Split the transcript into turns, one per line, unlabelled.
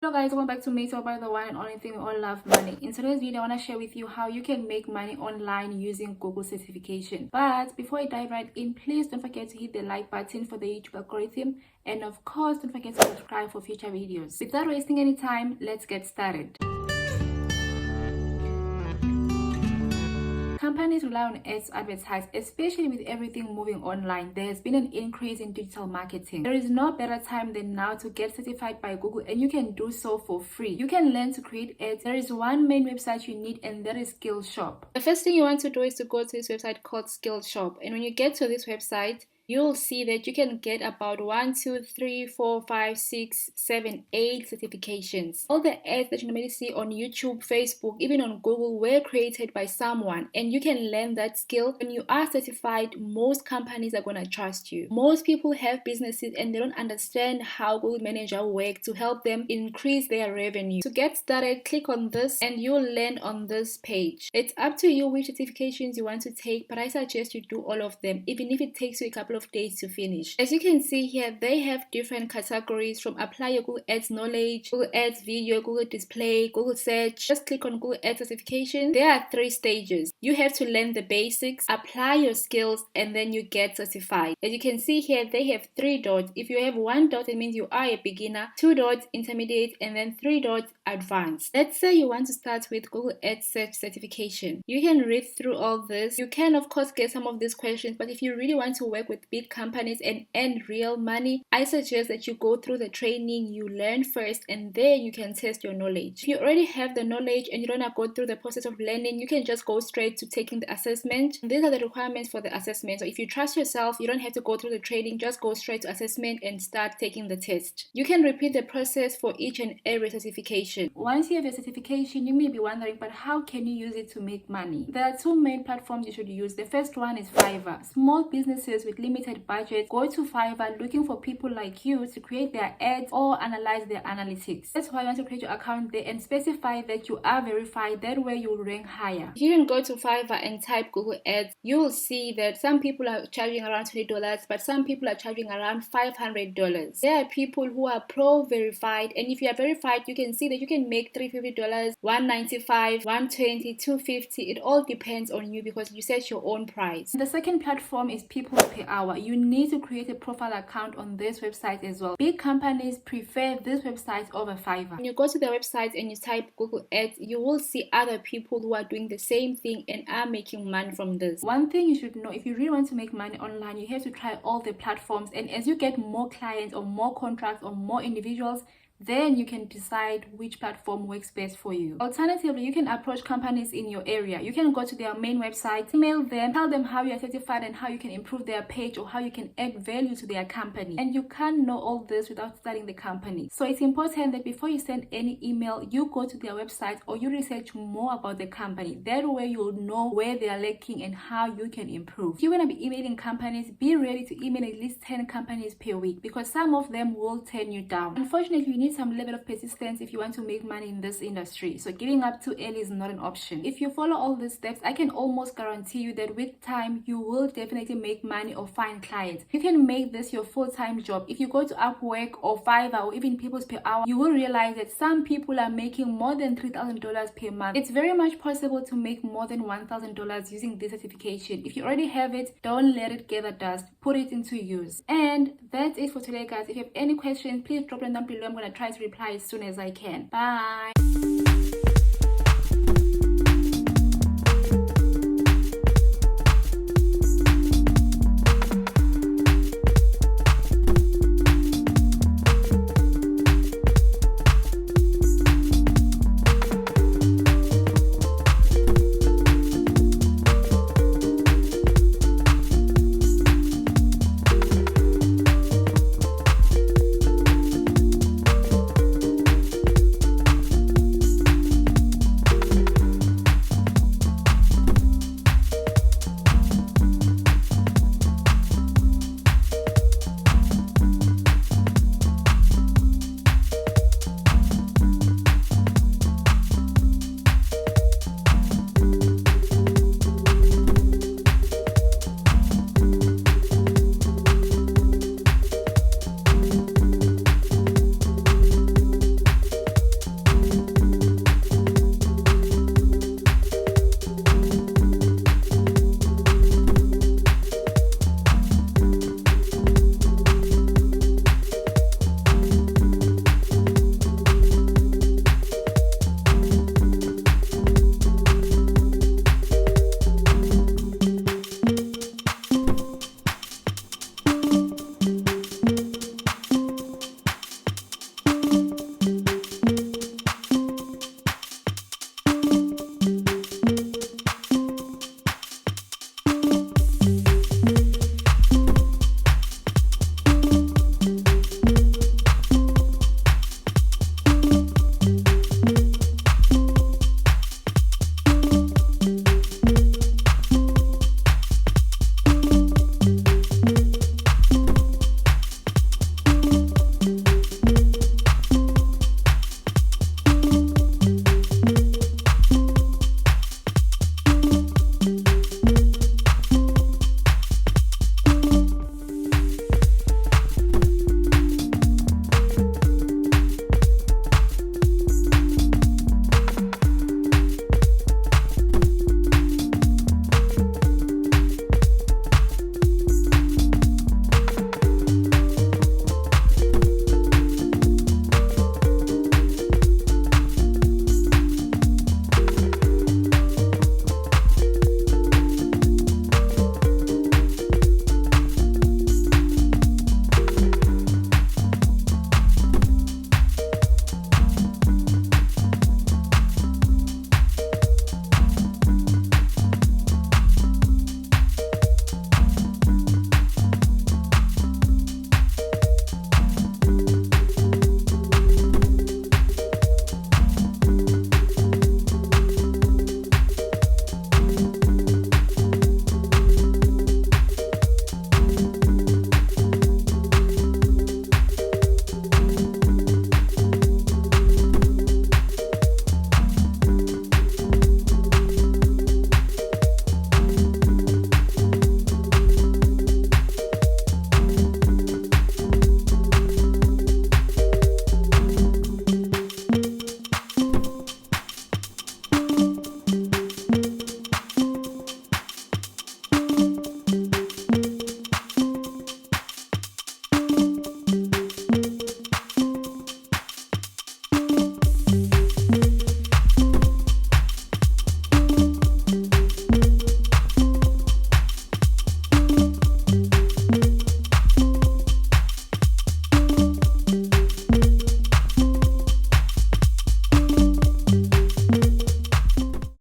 Hello guys, welcome back to me. So by the one and only thing we all love, money. In today's video I want to share with you how you can make money online using Google certification. But before I dive right in, please don't forget to hit the like button for the YouTube algorithm, and of course don't forget to subscribe for future videos. Without wasting any time, let's get started. Companies rely on ads to advertise, especially with everything moving online. There has been an increase in digital marketing. There is no better time than now to get certified by Google, and you can do so for free. You can learn to create ads. There is one main website you need, and that is Skillshop. The first thing you want to do is to go to this website called Skillshop, and when you get to this website, you'll see that you can get about 1, 2, 3, 4, 5, 6, 7, 8 certifications. All the ads that you normally see on YouTube, Facebook, even on Google were created by someone, and you can learn that skill. When you are certified, most companies are going to trust you. Most people have businesses and they don't understand how Google Manager works to help them increase their revenue. To get started, click on this and you'll land on this page. It's up to you which certifications you want to take, but I suggest you do all of them, even if it takes you a couple of days to finish. As you can see here, they have different categories from apply your Google Ads knowledge, Google Ads video, Google display, Google search. Just click on Google Ads certification. There are 3 stages. You have to learn the basics, apply your skills, and then you get certified. As you can see here, they have 3 dots. If you have 1 dot, it means you are a beginner, 2 dots intermediate, and then 3 dots advanced. Let's say you want to start with Google Ads search certification. You can read through all this. You can of course get some of these questions, but if you really want to work with big companies and earn real money, I suggest that you go through the training, you learn first, and then you can test your knowledge. If you already have the knowledge and you don't have to go through the process of learning, you can just go straight to taking the assessment. These are the requirements for the assessment. So if you trust yourself, you don't have to go through the training, just go straight to assessment and start taking the test. You can repeat the process for each and every certification. Once you have your certification, you may be wondering, but how can you use it to make money? There are 2 main platforms you should use. The first one is Fiverr. Small businesses with limited budget go to Fiverr looking for people like you to create their ads or analyze their analytics. That's why you want to create your account there and specify that you are verified. That way you will rank higher. If you can go to Fiverr and type Google Ads, you will see that some people are charging around $20, but some people are charging around $500. There are people who are pro verified, and if you are verified, you can see that you can make $350, $195, $120, $250. It all depends on you because you set your own price. The second platform is people per hour. You need to create a profile account on this website as well. Big companies prefer this website over Fiverr. When you go to the website and you type Google Ads, you will see other people who are doing the same thing and are making money from this. One thing you should know, if you really want to make money online, you have to try all the platforms, and as you get more clients or more contracts or more individuals, then you can decide which platform works best for you. Alternatively, you can approach companies in your area. You can go to their main website, email them, tell them how you are certified and how you can improve their page or how you can add value to their company. And you can't know all this without studying the company. So it's important that before you send any email, you go to their website or you research more about the company. That way you'll know where they are lacking and how you can improve. If you're going to be emailing companies, be ready to email at least 10 companies per week because some of them will turn you down. Unfortunately, you need some level of persistence if you want to make money in this industry. So giving up too early is not an option. If you follow all these steps, I can almost guarantee you that with time, you will definitely make money or find clients. You can make this your full-time job. If you go to Upwork or Fiverr or even People's Per Hour, you will realize that some people are making more than $3,000 per month. It's very much possible to make more than $1,000 using this certification. If you already have it, don't let it gather dust. Put it into use. And that's it for today, guys. If you have any questions, please drop them down below. I'm going to try to reply as soon as I can. Bye.